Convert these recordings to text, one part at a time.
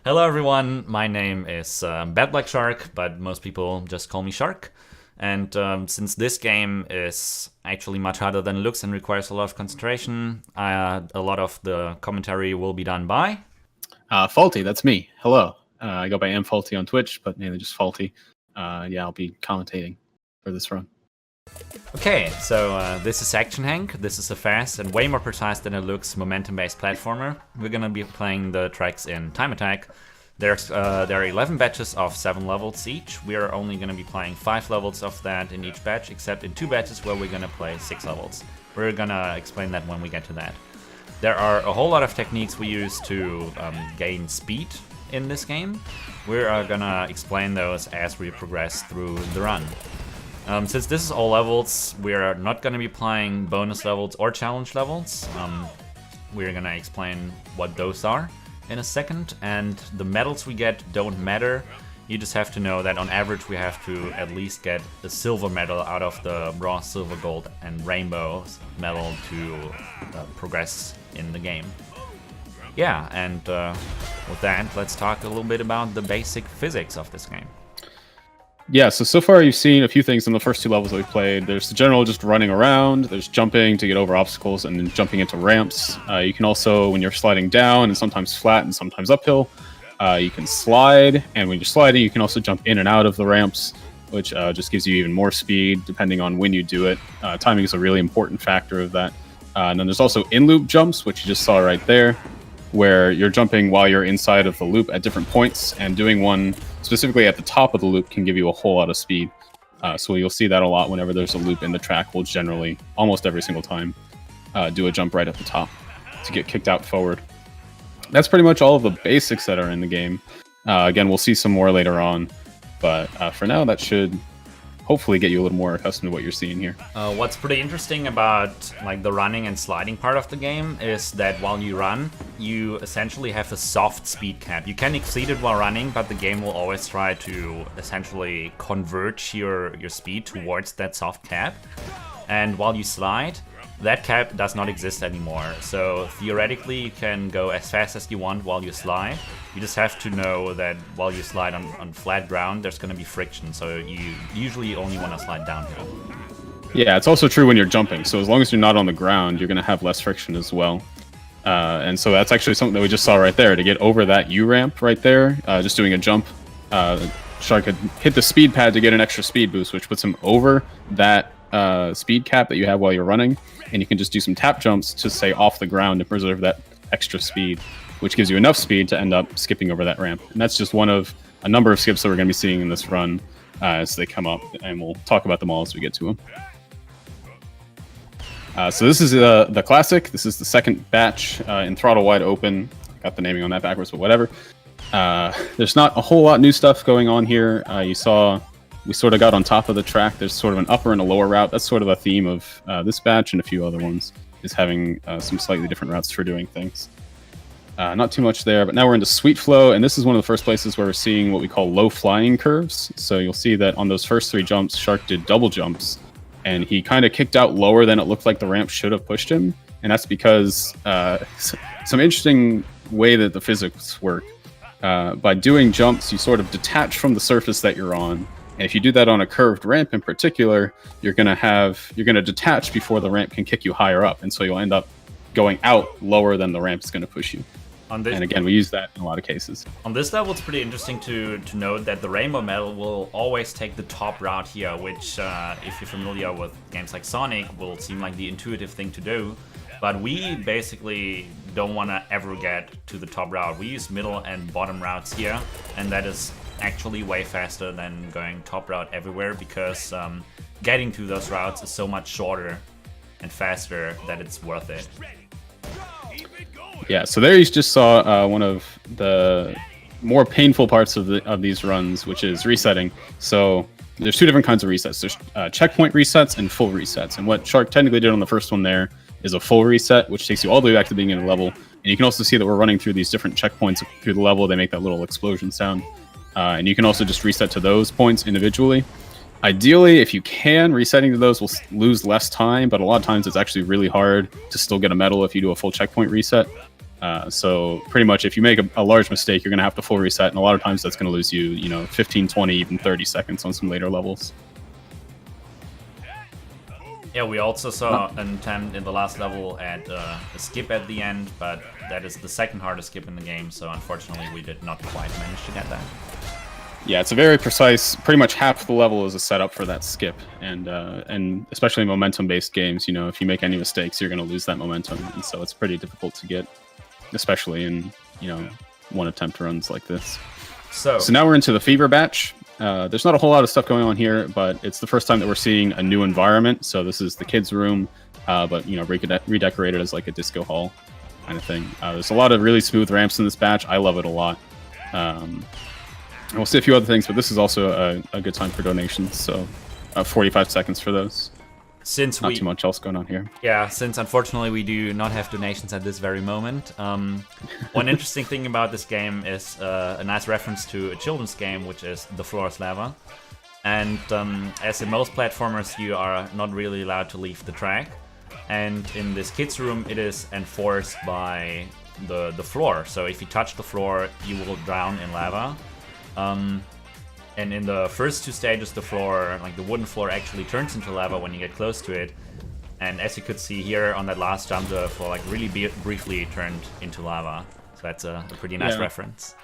Hello everyone, my name is Bad Black Shark, but most people just call me Shark. And since this game is actually much harder than it looks and requires a lot of concentration, a lot of the commentary will be done by... Faulty, that's me. Hello. I go by Faulty on Twitch, but mainly just Faulty. Yeah, I'll be commentating for this run. Okay, so this is Henk. This is a fast and way more precise than it looks momentum-based platformer. We're gonna be playing the tracks in time attack. There are 11 batches of 7 levels each. We are only gonna be playing 5 levels of that in each batch, except in 2 batches where we're gonna play 6 levels. We're gonna explain that when we get to that. There are a whole lot of techniques we use to gain speed in this game. We're gonna explain those as we progress through the run. Since this is all levels, we're not going to be playing bonus levels or challenge levels. We're going to explain what those are in a second, and the medals we get don't matter. You just have to know that on average we have to at least get a silver medal out of the bronze, silver, gold, and rainbow medal to progress in the game. Yeah, and with that, let's talk a little bit about the basic physics of this game. Yeah, so far you've seen a few things in the first 2 levels that we've played. There's the general just running around, there's jumping to get over obstacles, and then jumping into ramps. You can also, when you're sliding down, and sometimes flat and sometimes uphill, you can slide, and when you're sliding, you can also jump in and out of the ramps, which just gives you even more speed depending on when you do it. Timing is a really important factor of that. And then there's also in-loop jumps, which you just saw right there, where you're jumping while you're inside of the loop at different points, and doing one specifically at the top of the loop can give you a whole lot of speed. So you'll see that a lot whenever there's a loop in the track. We'll generally, almost every single time, do a jump right at the top to get kicked out forward. That's pretty much all of the basics that are in the game. Again, we'll see some more later on, but for now, that should hopefully get you a little more accustomed to what you're seeing here. What's pretty interesting about like the running and sliding part of the game is that while you run, you essentially have a soft speed cap. You can exceed it while running, but the game will always try to essentially converge your speed towards that soft cap. And while you slide, that cap does not exist anymore. So theoretically, you can go as fast as you want while you slide. You just have to know that while you slide on flat ground, there's going to be friction. So you usually only want to slide downhill. Yeah, it's also true when you're jumping. So as long as you're not on the ground, you're going to have less friction as well. And so that's actually something that we just saw right there. To get over that U-ramp right there, just doing a jump, Shark could hit the speed pad to get an extra speed boost, which puts him over that speed cap that you have while you're running. And you can just do some tap jumps to stay off the ground and preserve that extra speed, which gives you enough speed to end up skipping over that ramp. And that's just one of a number of skips that we're going to be seeing in this run as they come up, and we'll talk about them all as we get to them. So this is the classic. This is the second batch in Throttle Wide Open. Got the naming on that backwards, but whatever. There's not a whole lot new stuff going on here. You saw we sort of got on top of the track. There's sort of an upper and a lower route. That's sort of a theme of this batch and a few other ones, is having some slightly different routes for doing things. Not too much there, but now we're into Sweet Flow, and this is one of the first places where we're seeing what we call low flying curves. So you'll see that on those first 3 jumps, Shark did double jumps, and he kind of kicked out lower than it looked like the ramp should have pushed him, and that's because some interesting way that the physics work. By doing jumps, you sort of detach from the surface that you're on. And if you do that on a curved ramp in particular, you're going to detach before the ramp can kick you higher up. And so you'll end up going out lower than the ramp is going to push you. And again, we use that in a lot of cases. On this level, it's pretty interesting to note that the rainbow medal will always take the top route here, which, if you're familiar with games like Sonic, will seem like the intuitive thing to do. But we basically don't want to ever get to the top route. We use middle and bottom routes here, and that is actually way faster than going top route everywhere, because getting to those routes is so much shorter and faster that it's worth it. Yeah, so there you just saw one of the more painful parts of these runs, which is resetting. So there's 2 different kinds of resets. There's checkpoint resets and full resets. And what Shark technically did on the first one there is a full reset, which takes you all the way back to the beginning of the level. And you can also see that we're running through these different checkpoints through the level. They make that little explosion sound. And you can also just reset to those points individually. Ideally, if you can, resetting to those will lose less time, but a lot of times it's actually really hard to still get a medal if you do a full checkpoint reset. So pretty much if you make a large mistake, you're going to have to full reset, and a lot of times that's going to lose you, 15, 20, even 30 seconds on some later levels. Yeah, we also saw an attempt in the last level at a skip at the end, but that is the second hardest skip in the game, so unfortunately we did not quite manage to get that. Yeah, it's a very precise, pretty much half the level is a setup for that skip, and especially in momentum-based games, if you make any mistakes, you're going to lose that momentum, and so it's pretty difficult to get, especially in, one attempt runs like this. So now we're into the Fever batch. There's not a whole lot of stuff going on here, but it's the first time that we're seeing a new environment. So this is the kids' room, but redecorated as like a disco hall kind of thing. There's a lot of really smooth ramps in this batch. I love it a lot. And we'll see a few other things, but this is also a good time for donations. So 45 seconds for those. Since not too much else going on here. Yeah, since unfortunately we do not have donations at this very moment. One interesting thing about this game is a nice reference to a children's game, which is The Floor is Lava. And as in most platformers, you are not really allowed to leave the track. And in this kids' room, it is enforced by the floor. So if you touch the floor, you will drown in lava. And in the first two stages, the floor, like the wooden floor, actually turns into lava when you get close to it. And as you could see here on that last jump, the floor like really briefly turned into lava. So that's a pretty nice reference.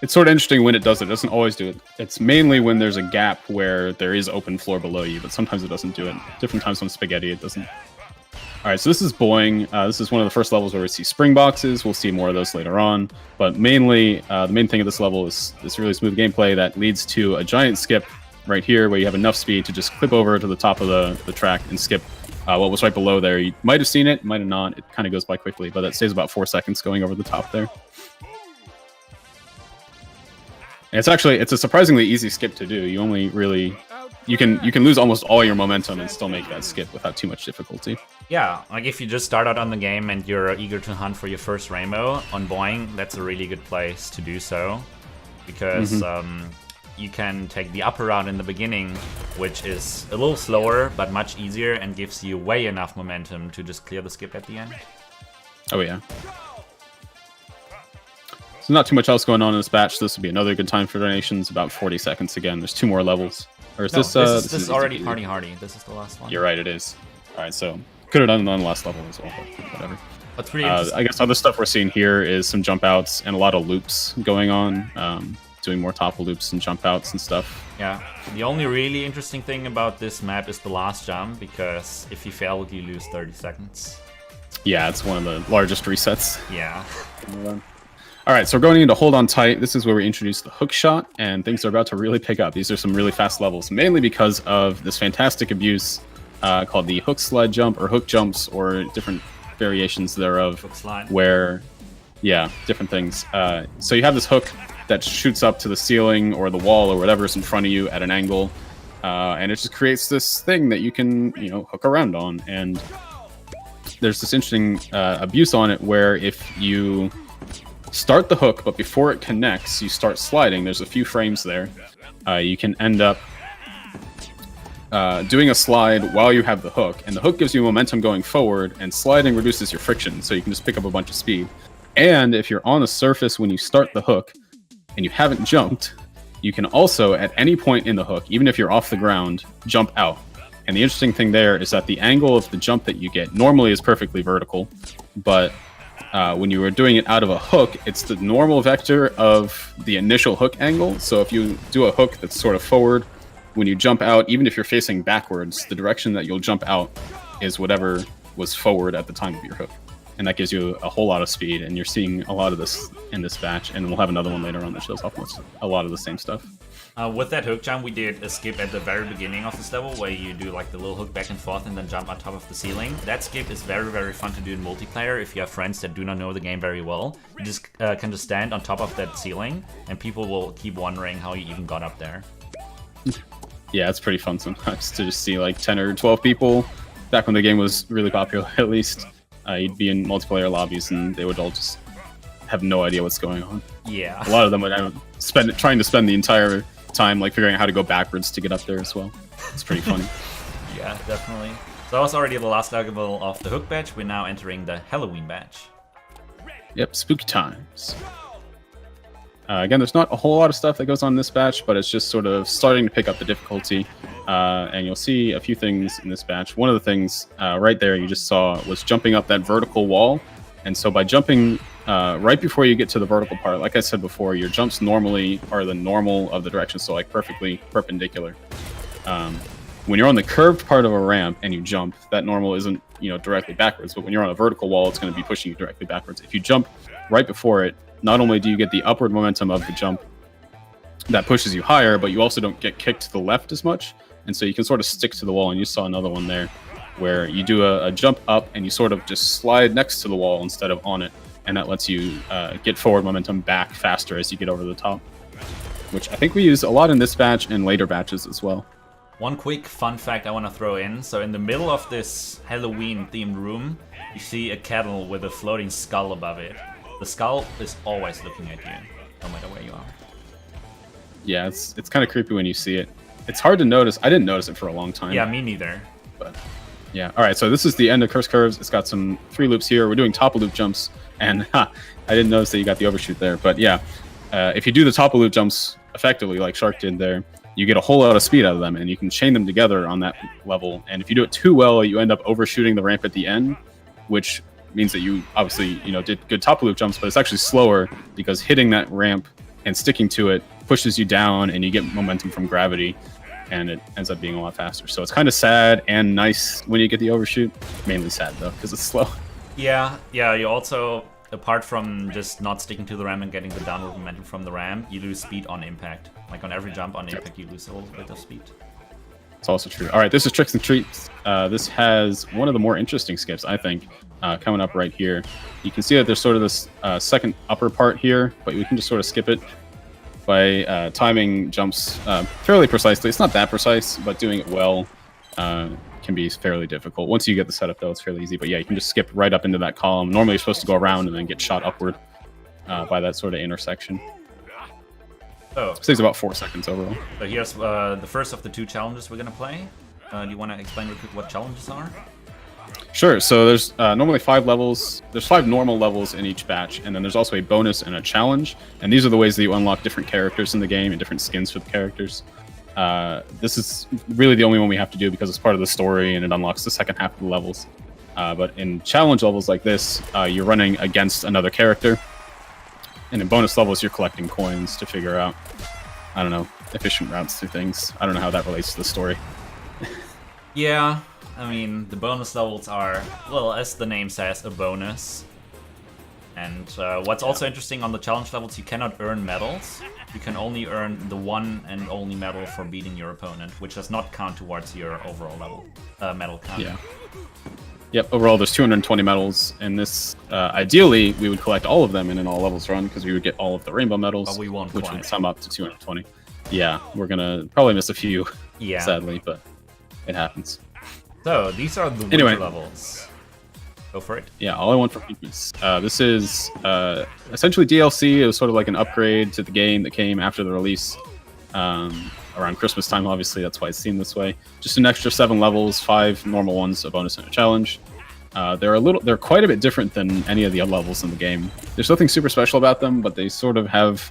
It's sort of interesting when it does it. It doesn't always do it. It's mainly when there's a gap where there is open floor below you, but sometimes it doesn't do it. Different times on Spaghetti, it doesn't. All right, so this is Boing. This is one of the first levels where we see spring boxes. We'll see more of those later on. But mainly, the main thing of this level is this really smooth gameplay that leads to a giant skip right here where you have enough speed to just clip over to the top of the track and skip what was right below there. You might have seen it, might have not. It kind of goes by quickly, but it stays about 4 seconds going over the top there. And it's a surprisingly easy skip to do. You only really... You can lose almost all your momentum and still make that skip without too much difficulty. Yeah, like if you just start out on the game and you're eager to hunt for your first rainbow on Boing, that's a really good place to do so. Because you can take the upper route in the beginning, which is a little slower but much easier and gives you way enough momentum to just clear the skip at the end. Oh yeah. So not too much else going on in this batch. This will be another good time for donations, about 40 seconds again. There's 2 more levels. Or is this is already Party Hardy. This is the last one. You're right, it is. Alright, so could have done it on the last level as well, but whatever. That's pretty interesting. I guess other stuff we're seeing here is some jump outs and a lot of loops going on. Doing more topple loops and jump outs and stuff. Yeah, the only really interesting thing about this map is the last jump, because if you fail, you lose 30 seconds. Yeah, it's one of the largest resets. Yeah. Alright, so we're going into Hold On Tight. This is where we introduce the hook shot, and things are about to really pick up. These are some really fast levels, mainly because of this fantastic abuse called the hook slide jump, or hook jumps, or different variations thereof. Hook slide. Where, yeah, different things. So you have this hook that shoots up to the ceiling or the wall or whatever's in front of you at an angle, and it just creates this thing that you can, hook around on. And there's this interesting abuse on it where if you start the hook, but before it connects, you start sliding. There's a few frames there. You can end up doing a slide while you have the hook, and the hook gives you momentum going forward, and sliding reduces your friction, so you can just pick up a bunch of speed. And if you're on a surface when you start the hook, and you haven't jumped, you can also, at any point in the hook, even if you're off the ground, jump out. And the interesting thing there is that the angle of the jump that you get normally is perfectly vertical, but when you are doing it out of a hook, it's the normal vector of the initial hook angle. So if you do a hook that's sort of forward, when you jump out, even if you're facing backwards, the direction that you'll jump out is whatever was forward at the time of your hook. And that gives you a whole lot of speed, and you're seeing a lot of this in this batch, and we'll have another one later on that shows off a lot of the same stuff. With that hook jump, we did a skip at the very beginning of this level where you do like the little hook back and forth and then jump on top of the ceiling. That skip is very, very fun to do in multiplayer if you have friends that do not know the game very well. You just can just stand on top of that ceiling and people will keep wondering how you even got up there. Yeah, it's pretty fun sometimes to just see like 10 or 12 people. Back when the game was really popular, at least, you'd be in multiplayer lobbies and they would all just have no idea what's going on. Yeah. A lot of them would trying to spend the entire time like figuring out how to go backwards to get up there as well. It's pretty funny. Yeah, definitely. So that was already the last level of the hook batch. We're now entering the Halloween batch. Yep, spooky times. Again, there's not a whole lot of stuff that goes on in this batch, but it's just sort of starting to pick up the difficulty. And you'll see a few things in this batch. One of the things right there you just saw was jumping up that vertical wall. And so by jumping right before you get to the vertical part, like I said before, your jumps normally are the normal of the direction, so like perfectly perpendicular. When you're on the curved part of a ramp and you jump, that normal isn't directly backwards, but when you're on a vertical wall, it's going to be pushing you directly backwards. If you jump right before it, not only do you get the upward momentum of the jump that pushes you higher, but you also don't get kicked to the left as much, and so you can sort of stick to the wall. And you saw another one there where you do a jump up and you sort of just slide next to the wall instead of on it, and that lets you get forward momentum back faster as you get over the top, which I think we use a lot in this batch and later batches as well. One quick fun fact I want to throw in. So in the middle of this Halloween-themed room, you see a kettle with a floating skull above it. The skull is always looking at you, no matter where you are. Yeah, it's kind of creepy when you see it. It's hard to notice. I didn't notice it for a long time. Yeah, me neither. But yeah, all right. So this is the end of Curse Curves. It's got some 3 loops here. We're doing top loop jumps, and I didn't notice that you got the overshoot there. But yeah, if you do the top loop jumps effectively, like Shark did there, you get a whole lot of speed out of them, and you can chain them together on that level. And if you do it too well, you end up overshooting the ramp at the end, which means that you obviously did good top loop jumps, but it's actually slower because hitting that ramp and sticking to it pushes you down, and you get momentum from gravity, and it ends up being a lot faster. So it's kind of sad and nice when you get the overshoot. Mainly sad though, because it's slow. Yeah. You also, apart from just not sticking to the ramp and getting the downward momentum from the ramp, you lose speed on impact. Like on every jump on impact, you lose a little bit of speed. It's also true. All right, this is Tricks and Treats. This has one of the more interesting skips, I think, coming up right here. You can see that there's sort of this second upper part here, but we can just sort of skip it by timing jumps fairly precisely. It's not that precise, but doing it well can be fairly difficult. Once you get the setup, though, it's fairly easy. But yeah, you can just skip right up into that column. Normally, you're supposed to go around and then get shot upward by that sort of intersection. Oh. It takes about 4 seconds overall. So here's the first of the 2 challenges we're gonna play. Do you want to explain real quick what challenges are? Sure. So there's normally 5 levels. There's 5 normal levels in each batch, and then there's also a bonus and a challenge. And these are the ways that you unlock different characters in the game and different skins for the characters. This is really the only one we have to do because it's part of the story and it unlocks the second half of the levels. But in challenge levels like this, you're running against another character. And in bonus levels, you're collecting coins to figure out, I don't know, efficient routes through things. I don't know how that relates to the story. Yeah, I mean, the bonus levels are, well, as the name says, a bonus. And what's also interesting on the challenge levels, you cannot earn medals. You can only earn the one and only medal for beating your opponent, which does not count towards your overall level medal count. Yeah. Yep, overall there's 220 medals, and this, ideally, we would collect all of them in an all-levels run, because we would get all of the rainbow medals, but we won't which quite. would sum up to 220. Yeah, we're gonna probably miss a few, sadly, but it happens. So, these are the winter levels. Go for it. Yeah, all I want for peepees. This is essentially DLC. It was sort of like an upgrade to the game that came after the release. Around Christmas time, obviously, that's why it's themed this way. Just an extra 7 levels, 5 normal ones, a bonus and a challenge. They're quite a bit different than any of the other levels in the game. There's nothing super special about them, but they sort of have,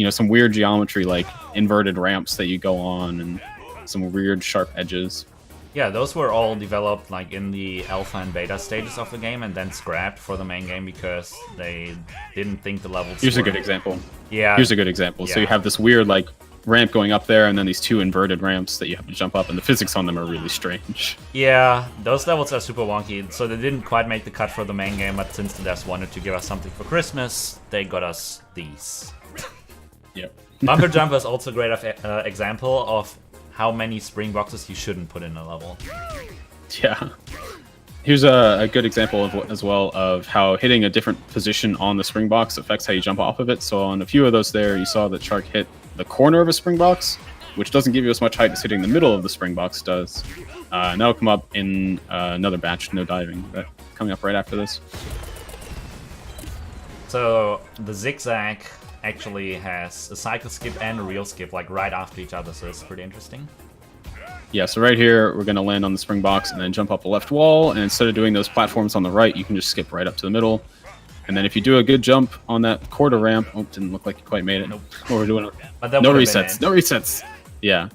some weird geometry, like inverted ramps that you go on, and some weird sharp edges. Yeah, those were all developed like in the alpha and beta stages of the game, and then scrapped for the main game because they didn't think the levels. Here's a good example. Yeah. Here's a good example. Yeah. So you have this weird like ramp going up there, and then these 2 inverted ramps that you have to jump up, and the physics on them are really strange. Yeah, those levels are super wonky, so they didn't quite make the cut for the main game, but since the devs wanted to give us something for Christmas, they got us these. Yep. Bumper Jumper is also a great example of how many spring boxes you shouldn't put in a level. Yeah. Here's a good example as well of how hitting a different position on the spring box affects how you jump off of it. So on a few of those there, you saw that Shark hit the corner of a spring box, which doesn't give you as much height as hitting the middle of the spring box does. And that'll come up in another batch, No Diving, coming up right after this. So the zigzag actually has a cycle skip and a real skip, like right after each other, so it's pretty interesting. Yeah, so right here, we're going to land on the spring box and then jump up the left wall, and instead of doing those platforms on the right, you can just skip right up to the middle. And then if you do a good jump on that quarter ramp, oh, didn't look like you quite made it. Nope. What we're doing? But that No would've been resets. it. No resets. Yeah.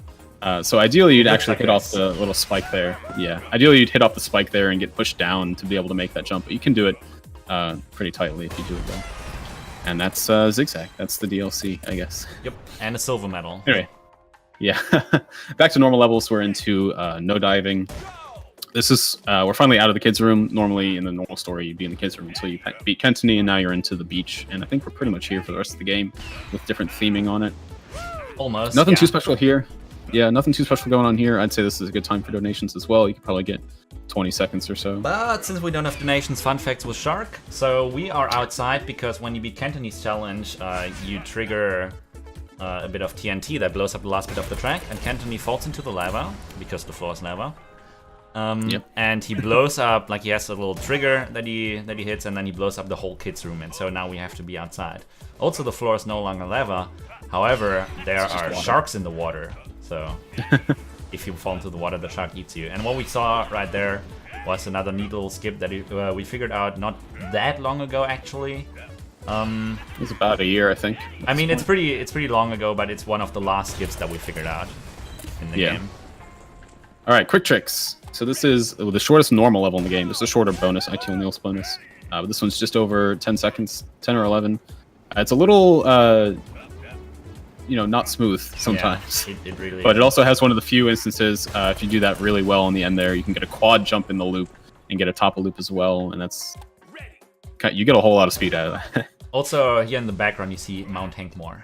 So ideally, you'd actually like hit off this. the little spike there. Yeah. Ideally, you'd hit off the spike there and get pushed down to be able to make that jump. But you can do it pretty tightly if you do it well. And that's Zigzag. That's the DLC, I guess. Yep, and a silver medal. Anyway. Yeah. Back to normal levels. We're into no diving. This is we're finally out of the kids' room. Normally, in the normal story, you'd be in the kids' room until you beat Kentony, and now you're into the beach. And I think we're pretty much here for the rest of the game with different theming on it. Almost. Nothing yeah. too special here. Yeah, nothing too special going on here. I'd say this is a good time for donations as well. You could probably get 20 seconds or so. But since we don't have donations, fun facts with Shark. So we are outside because when you beat Kentony's challenge, you trigger a bit of TNT that blows up the last bit of the track, and Kentony falls into the lava because the floor is lava. And he blows up, like he has a little trigger that he hits, and then he blows up the whole kids' room, and so now we have to be outside. Also, the floor is no longer lava. However, there are sharks in the water, so if you fall into the water, the shark eats you. And what we saw right there was another neat little skip that we figured out not that long ago, actually. It was about a year, I think. I mean, it's pretty long ago, but it's one of the last skips that we figured out in the game. All right, quick tricks. So this is the shortest normal level in the game. This is a shorter bonus, IT O'Neill's bonus. But this one's just over 10 seconds, 10 or 11. It's a little, not smooth sometimes. Yeah, it really but is. it also has one of the few instances, if you do that really well in the end there, you can get a quad jump in the loop and get a top of loop as well. And that's, you get a whole lot of speed out of that. Also, here in the background, you see Mount Henk more.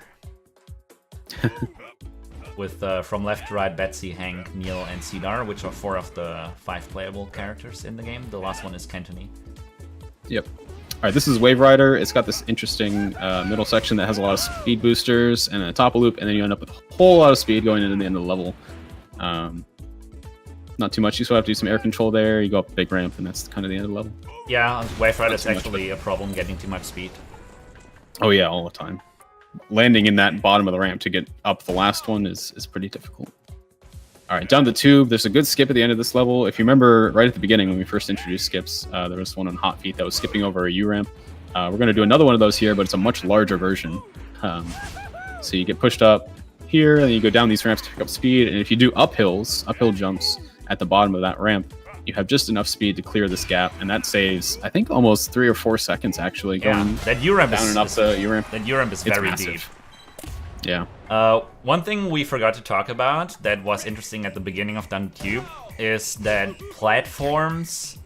With from left to right, Betsy, Henk, Neil, and Cedar, which are 4 of the 5 playable characters in the game. The last one is Kentony. Yep. All right, this is Wave Rider. It's got this interesting middle section that has a lot of speed boosters and a top of loop, and then you end up with a whole lot of speed going into the end of the level. Not too much. You still have to do some air control there. You go up a big ramp, and that's kind of the end of the level. Yeah, Wave Rider is actually a problem getting too much speed. Oh yeah, all the time. Landing in that bottom of the ramp to get up the last one is pretty difficult. All right, down the tube. There's a good skip at the end of this level. If you remember right at the beginning when we first introduced skips, there was one on Hot Feet that was skipping over a U ramp. We're going to do another one of those here, but it's a much larger version. So you get pushed up here, and then you go down these ramps to pick up speed. And if you do uphill jumps at the bottom of that ramp, you have just enough speed to clear this gap, and that saves, I think, almost 3 or 4 seconds actually. Going that U ramp down and up the U ramp. That U ramp is very deep. Yeah. One thing we forgot to talk about that was interesting at the beginning of Down the Tube is that platforms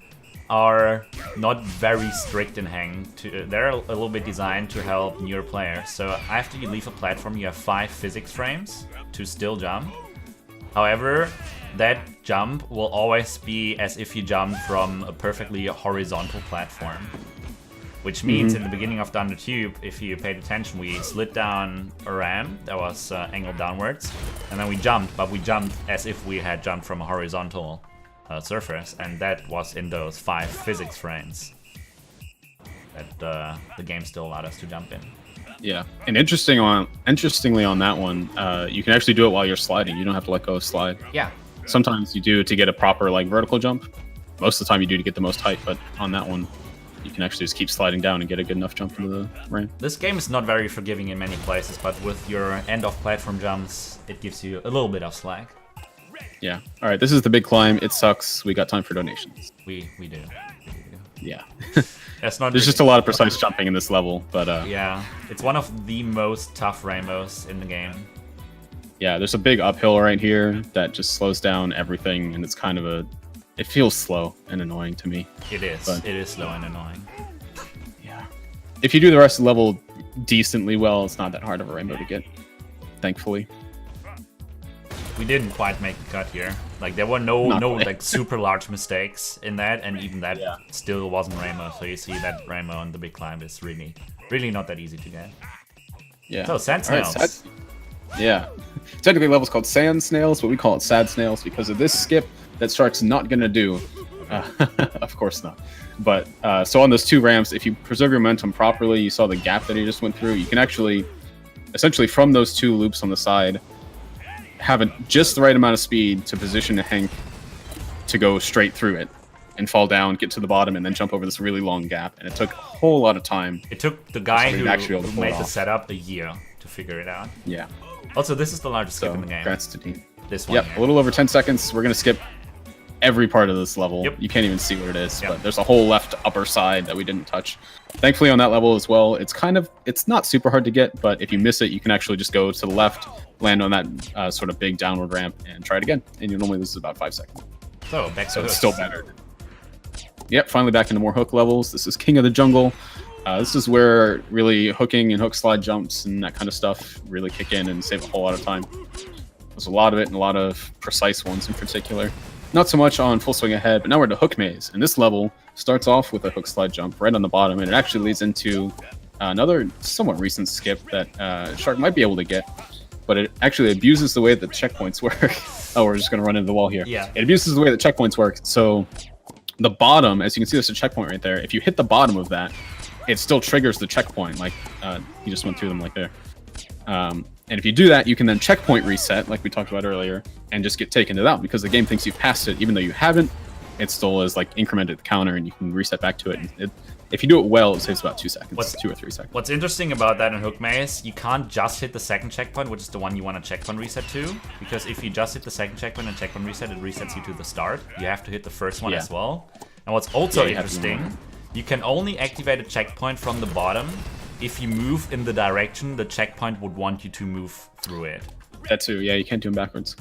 are not very strict in Hang. They're a little bit designed to help newer players. So after you leave a platform, you have 5 physics frames to still jump. However, that jump will always be as if you jumped from a perfectly horizontal platform. Which means in the beginning of Down the Tube, if you paid attention, we slid down a ramp that was angled downwards, and then we jumped, but we jumped as if we had jumped from a horizontal surface, and that was in those 5 physics frames that the game still allowed us to jump in. Yeah, and interestingly on that one, you can actually do it while you're sliding. You don't have to let go of slide. Yeah. Sometimes you do to get a proper vertical jump. Most of the time you do to get the most height, but on that one, you can actually just keep sliding down and get a good enough jump into the ramp. This game is not very forgiving in many places, but with your end of platform jumps, it gives you a little bit of slack. Yeah. All right, this is the big climb. It sucks. We got time for donations. We do. Yeah. That's not. There's just a lot of precise jumping in this level, but yeah, it's one of the most tough rainbows in the game. Yeah, there's a big uphill right here that just slows down everything, and it's kind of it feels slow and annoying to me. It is. But, it is slow and annoying. Yeah. If you do the rest of the level decently well, it's not that hard of a rainbow to get, thankfully. We didn't quite make the cut here. There were no super large mistakes in that, and even that still wasn't rainbow. So you see that rainbow on the big climb is really, really not that easy to get. Yeah. So sand snails. Right, yeah. Technically, level's called sand snails, but we call it sad snails because of this skip that Shark's not gonna do. Of course not. But so on those 2 ramps, if you preserve your momentum properly, you saw the gap that he just went through. You can actually, essentially, from those 2 loops on the side, have just the right amount of speed to position Henk to go straight through it. and fall down, get to the bottom, and then jump over this really long gap. And it took a whole lot of time. It took the guy who made the off. setup a year to figure it out. Yeah. Also, this is the largest skip in the game. Congrats to Dean. This one. Yep, here. a little over 10 seconds. We're going to skip every part of this level. Yep. You can't even see what it is, Yep. but there's a whole left upper side that we didn't touch. Thankfully on that level as well, it's not super hard to get, but if you miss it, you can actually just go to the left, land on that sort of big downward ramp, and try it again. And you normally lose about 5 seconds. So, back to So it's hooks. still better. Yep, finally back into more hook levels. This is King of the Jungle. This is where really hooking and hook slide jumps and that kind of stuff really kick in and save a whole lot of time. There's a lot of it and a lot of precise ones in particular. Not so much on full swing ahead, but now we're at the hook maze. And this level starts off with a hook slide jump right on the bottom, and it actually leads into another somewhat recent skip that Shark might be able to get, but it actually abuses the way that checkpoints work. Oh, we're just going to run into the wall here. Yeah. It abuses the way that checkpoints work. So the bottom, as you can see, there's a checkpoint right there. If you hit the bottom of that, it still triggers the checkpoint, like he just went through them like there. And if you do that, you can then checkpoint reset, like we talked about earlier, and just get taken to that because the game thinks you've passed it, even though you haven't. It still is like incremented the counter, and you can reset back to it. And if you do it well, it saves about 2 seconds, 2 or 3 seconds. What's interesting about that in Hook Maze, you can't just hit the second checkpoint, which is the one you want to checkpoint reset to, because if you just hit the second checkpoint and checkpoint reset, it resets you to the start. You have to hit the first one as well. And what's also interesting, you can only activate a checkpoint from the bottom if you move in the direction the checkpoint would want you to move through it. That too, yeah, you can't do them backwards.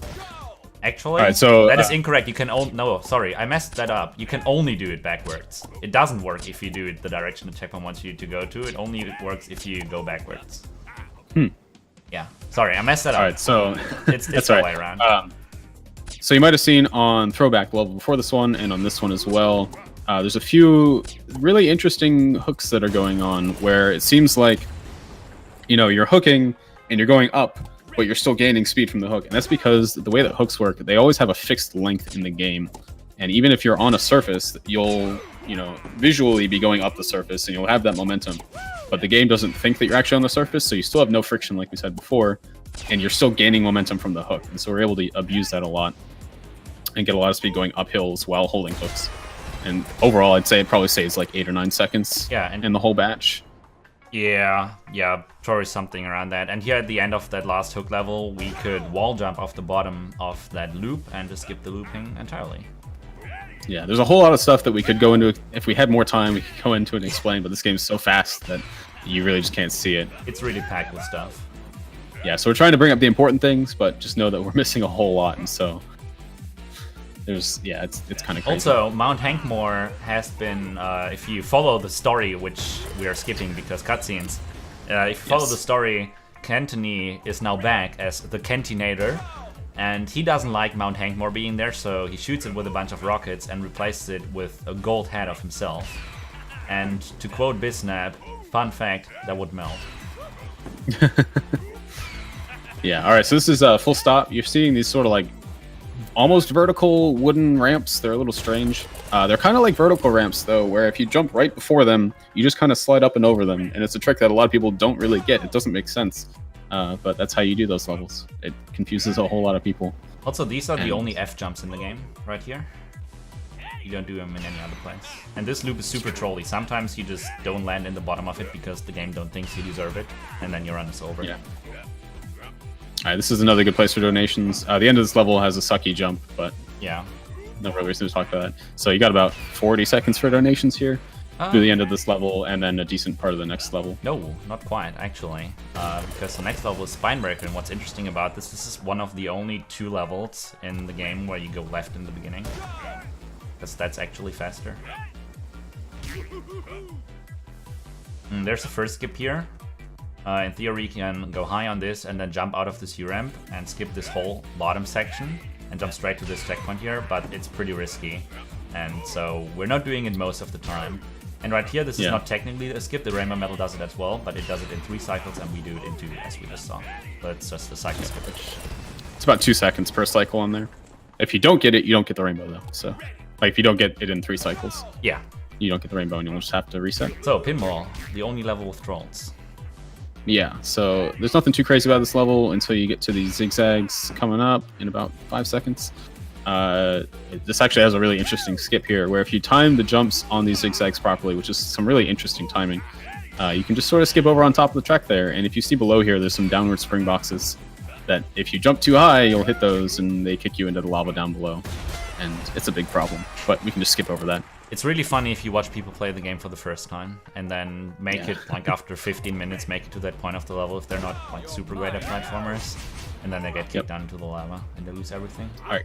Actually, right, so, that is incorrect. You can no, sorry, I messed that up. You can only do it backwards. It doesn't work if you do it the direction the checkpoint wants you to go to. It only works if you go backwards. Yeah, sorry, I messed that up. All right, so it's that's the right. way around. So you might have seen on Throwback level before this one and on this one as well, there's a few really interesting hooks that are going on where it seems like, you know, you're hooking and you're going up, but you're still gaining speed from the hook. And that's because the way that hooks work, they always have a fixed length in the game. And even if you're on a surface, you'll, you know, visually be going up the surface and you'll have that momentum. But the game doesn't think that you're actually on the surface, so you still have no friction like we said before, and you're still gaining momentum from the hook. And so we're able to abuse that a lot and get a lot of speed going up hills while holding hooks. And overall, I'd say it probably saves like 8 or 9 seconds in the whole batch. Yeah, probably something around that. And here at the end of that last hook level, we could wall jump off the bottom of that loop and just skip the looping entirely. Yeah, there's a whole lot of stuff that we could go into. If we had more time, we could go into it and explain, but this game is so fast that you really just can't see it. It's really packed with stuff. Yeah, so we're trying to bring up the important things, but just know that we're missing a whole lot, and so it's kind of crazy. Also, Mount Hankmore has been, if you follow the story, which we are skipping because cutscenes, if you follow the story, Kentony is now back as the Kentinator, and he doesn't like Mount Hankmore being there, so he shoots it with a bunch of rockets and replaces it with a gold head of himself. And to quote Biznap, fun fact, that would melt. Yeah, alright, so this is a full stop. You're seeing these sort of like almost vertical wooden ramps. They're a little strange. They're kind of like vertical ramps, though, where if you jump right before them, you just kind of slide up and over them. And it's a trick that a lot of people don't really get. It doesn't make sense. But that's how you do those levels. It confuses a whole lot of people. Also, these are the only F jumps in the game, right here. You don't do them in any other place. And this loop is super trolly. Sometimes you just don't land in the bottom of it because the game don't think you deserve it, and then your run is over. Yeah. Alright, this is another good place for donations. The end of this level has a sucky jump, but yeah, no real reason to talk about that. So you got about 40 seconds for donations here through the end of this level, and then a decent part of the next level. No, not quite, actually. Because the next level is Spinebreaker, and what's interesting about this is one of the only 2 levels in the game where you go left in the beginning. Because that's actually faster. There's the first skip here. In theory, you can go high on this and then jump out of this U-ramp and skip this whole bottom section and jump straight to this checkpoint here, but it's pretty risky. And so we're not doing it most of the time. And right here, this is not technically a skip. The Rainbow Medal does it as well, but it does it in 3 cycles, and we do it in 2, as we just saw. But it's just a cycle skippage. It's about 2 seconds per cycle on there. If you don't get it, you don't get the rainbow, though. So, like, if you don't get it in 3 cycles, yeah, you don't get the rainbow, and you'll just have to reset. So, Pinball, the only level with trolls. Yeah, so there's nothing too crazy about this level until you get to these zigzags coming up in about 5 seconds. this actually has a really interesting skip here, where if you time the jumps on these zigzags properly, which is some really interesting timing, you can just sort of skip over on top of the track there. And if you see below here, there's some downward spring boxes that if you jump too high, you'll hit those and they kick you into the lava down below. And it's a big problem, but we can just skip over that. It's really funny if you watch people play the game for the first time and then make it, like after 15 minutes, make it to that point of the level if they're not like super great at platformers. And then they get kicked down into the lava and they lose everything. Alright,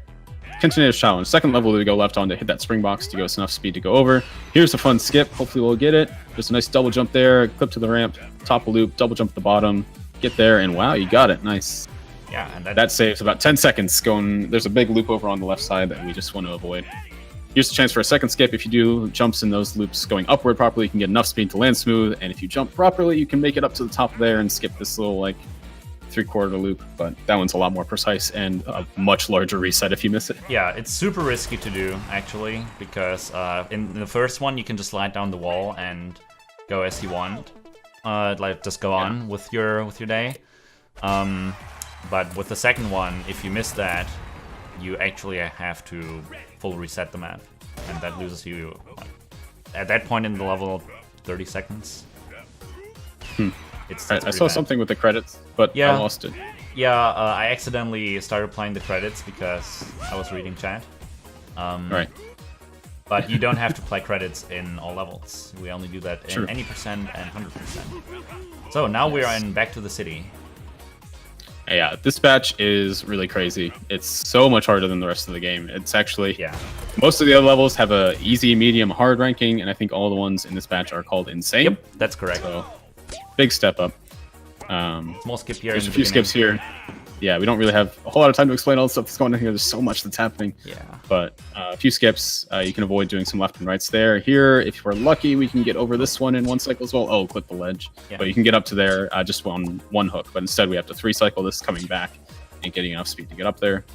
continuous challenge. Second level we go left on to hit that spring box to give us enough speed to go over. Here's a fun skip, hopefully we'll get it. There's a nice double jump there, clip to the ramp, top a loop, double jump at the bottom, get there, and wow, you got it, nice. Yeah, and that saves about 10 seconds going. There's a big loop over on the left side that we just want to avoid. Here's a chance for a second skip. If you do jumps in those loops going upward properly, you can get enough speed to land smooth, and if you jump properly, you can make it up to the top there and skip this little, like, 3/4 loop, but that one's a lot more precise and a much larger reset if you miss it. Yeah, it's super risky to do, actually, because in the first one, you can just slide down the wall and go as you want. Like, just go on with your day. But with the second one, if you miss that, you actually have to full reset the map, and that loses you at that point in the level 30 seconds. I saw something with the credits, but I lost it. Yeah, I accidentally started playing the credits because I was reading chat. Right. But you don't have to play credits in all levels. We only do that in True. any percent and 100%. So now we are in Back to the City. Yeah, this batch is really crazy. It's so much harder than the rest of the game. It's actually, most of the other levels have a easy, medium, hard ranking, and I think all the ones in this batch are called insane. Yep, that's correct. So, big step up. Small skip here. There's a few skips here. Yeah, we don't really have a whole lot of time to explain all the stuff that's going on here. There's so much that's happening. Yeah. But a few skips, you can avoid doing some left and rights there. Here, if we're lucky, we can get over this one in one cycle as well. Oh, clip the ledge. Yeah. But you can get up to there just on one hook. But instead, we have to 3-cycle this coming back and getting enough speed to get up there.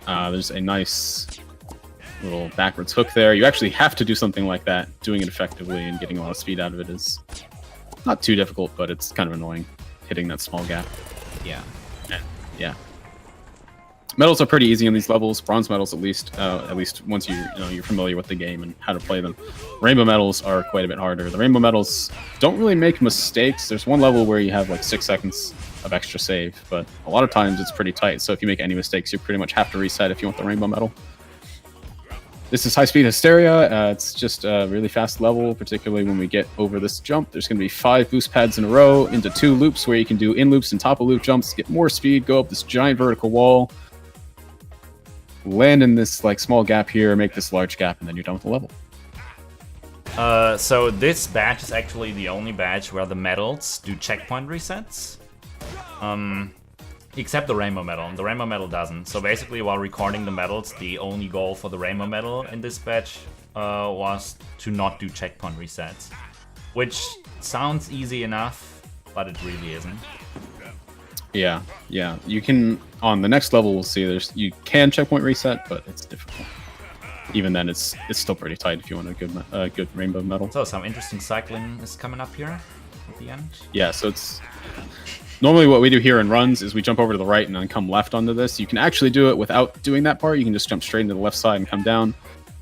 There's a nice little backwards hook there. You actually have to do something like that. Doing it effectively and getting a lot of speed out of it is not too difficult, but it's kind of annoying hitting that small gap. Yeah. Yeah. Medals are pretty easy on these levels. Bronze medals, at least once you're familiar with the game and how to play them. Rainbow medals are quite a bit harder. The rainbow medals don't really make mistakes. There's one level where you have like 6 seconds of extra save, but a lot of times it's pretty tight. So if you make any mistakes, you pretty much have to reset if you want the rainbow medal. This is High Speed Hysteria. It's just a really fast level, particularly when we get over this jump. There's going to be 5 boost pads in a row into 2 loops where you can do in loops and top of loop jumps, get more speed, go up this giant vertical wall, land in this like small gap here, make this large gap, and then you're done with the level. So this badge is actually the only badge where the medals do checkpoint resets. Except the rainbow medal. The rainbow medal doesn't. So basically, while recording the medals, the only goal for the rainbow medal in this batch was to not do checkpoint resets. Which sounds easy enough, but it really isn't. Yeah. You can, on the next level, we'll see you can checkpoint reset, but it's difficult. Even then, it's still pretty tight if you want a good rainbow medal. So some interesting cycling is coming up here at the end. Yeah, so it's... Normally what we do here in runs is we jump over to the right and then come left onto this. You can actually do it without doing that part. You can just jump straight into the left side and come down.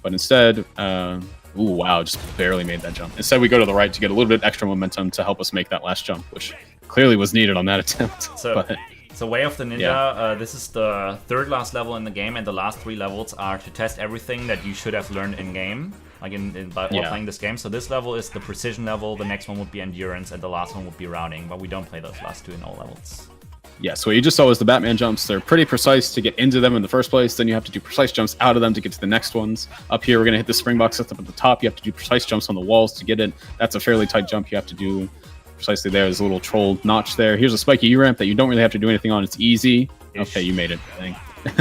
But instead, ooh, wow, just barely made that jump. Instead, we go to the right to get a little bit extra momentum to help us make that last jump, which clearly was needed on that attempt. So Way of the Ninja, this is the 3rd last level in the game, and the last 3 levels are to test everything that you should have learned in-game, like while playing this game. So this level is the precision level, the next one would be endurance, and the last one would be routing, but we don't play those last 2 in all levels. Yeah, so what you just saw was the Batman jumps. They're pretty precise to get into them in the first place, then you have to do precise jumps out of them to get to the next ones. Up here, we're going to hit the spring box up at the top. You have to do precise jumps on the walls to get it. That's a fairly tight jump you have to do. Precisely there. There's a little troll notch there. Here's a spiky U-ramp that you don't really have to do anything on. It's easy. Okay, you made it, I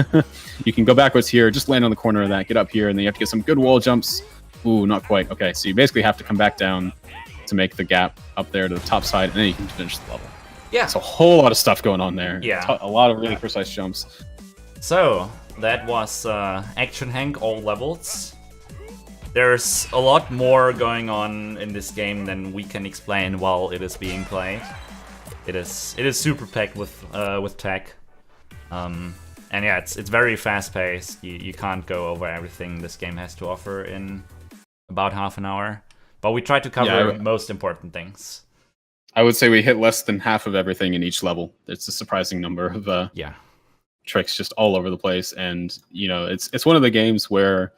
think. You can go backwards here, just land on the corner of that, get up here, and then you have to get some good wall jumps. Ooh, not quite. Okay, so you basically have to come back down to make the gap up there to the top side, and then you can finish the level. Yeah. It's a whole lot of stuff going on there. Yeah. A lot of really precise jumps. So, that was Action Henk, all levels. There's a lot more going on in this game than we can explain while it is being played. It is super packed with tech. And yeah, it's very fast paced. You can't go over everything this game has to offer in about half an hour. But we try to cover most important things. I would say we hit less than half of everything in each level. It's a surprising number of tricks just all over the place. And it's one of the games where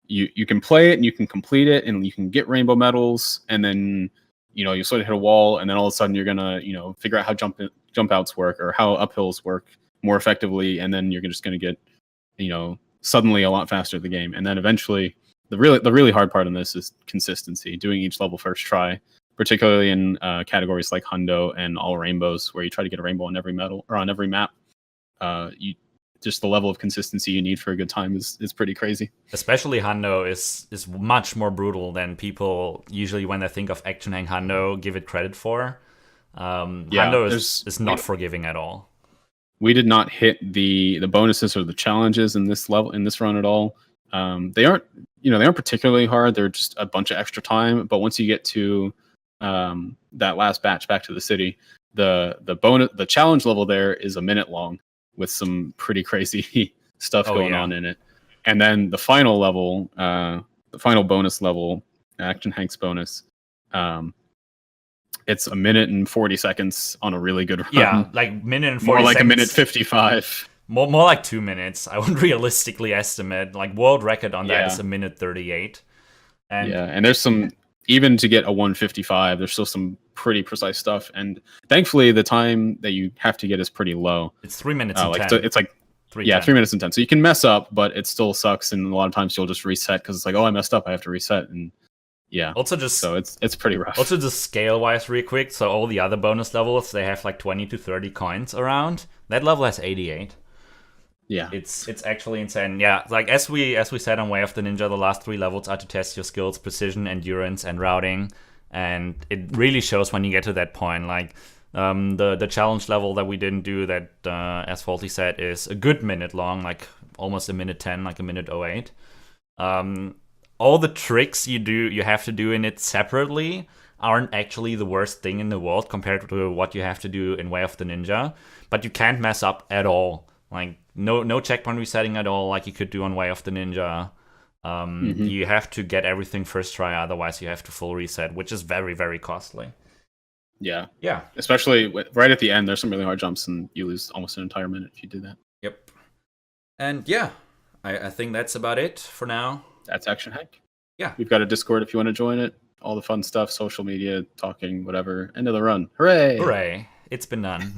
you can play it and you can complete it and you can get rainbow medals, and then you sort of hit a wall, and then all of a sudden you're gonna figure out how jump outs work or how uphills work more effectively, and then you're just gonna get suddenly a lot faster at the game. And then eventually the really hard part in this is consistency, doing each level first try, particularly in categories like Hundo and All Rainbows, where you try to get a rainbow on every medal or on every map. Just the level of consistency you need for a good time is pretty crazy. Especially Hundo is much more brutal than people usually, when they think of Action Hank Hundo, give it credit for. Hundo is not forgiving at all. We did not hit the bonuses or the challenges in this run at all. They aren't particularly hard. They're just a bunch of extra time. But once you get to that last batch back to the city, the challenge level there is a minute long, with some pretty crazy stuff going on in it. And then the final level, the final bonus level, Action Hank's bonus, it's a minute and 40 seconds on a really good run. Yeah, like minute and 40 more like seconds. a minute 55. More like 2 minutes, I would realistically estimate. Like, world record on that is a minute 38. And there's some, even to get a 155, there's still some pretty precise stuff. And thankfully, the time that you have to get is pretty low. It's 3 minutes and 10. It's like 3 minutes and 10. So you can mess up, but it still sucks. And a lot of times you'll just reset because it's like, oh, I messed up, I have to reset. And so it's pretty rough. Also, just scale wise, real quick. So all the other bonus levels, they have like 20 to 30 coins around. That level has 88. Yeah, it's actually insane. Yeah, like as we said on Way of the Ninja, the last 3 levels are to test your skills, precision, endurance, and routing, and it really shows when you get to that point. Like the challenge level that we didn't do, that as Faulty said, is a good minute long, like almost a minute 10, like a minute 08. All the tricks you have to do in it separately aren't actually the worst thing in the world compared to what you have to do in Way of the Ninja, but you can't mess up at all. Like no checkpoint resetting at all, like you could do on Way of the Ninja. You have to get everything first try, otherwise you have to full reset, which is very, very costly. Yeah. Yeah. Especially right at the end, there's some really hard jumps, and you lose almost an entire minute if you do that. Yep. And yeah, I think that's about it for now. That's Action Hank. Yeah. We've got a Discord if you want to join it. All the fun stuff, social media, talking, whatever. End of the run. Hooray! Hooray. It's been done.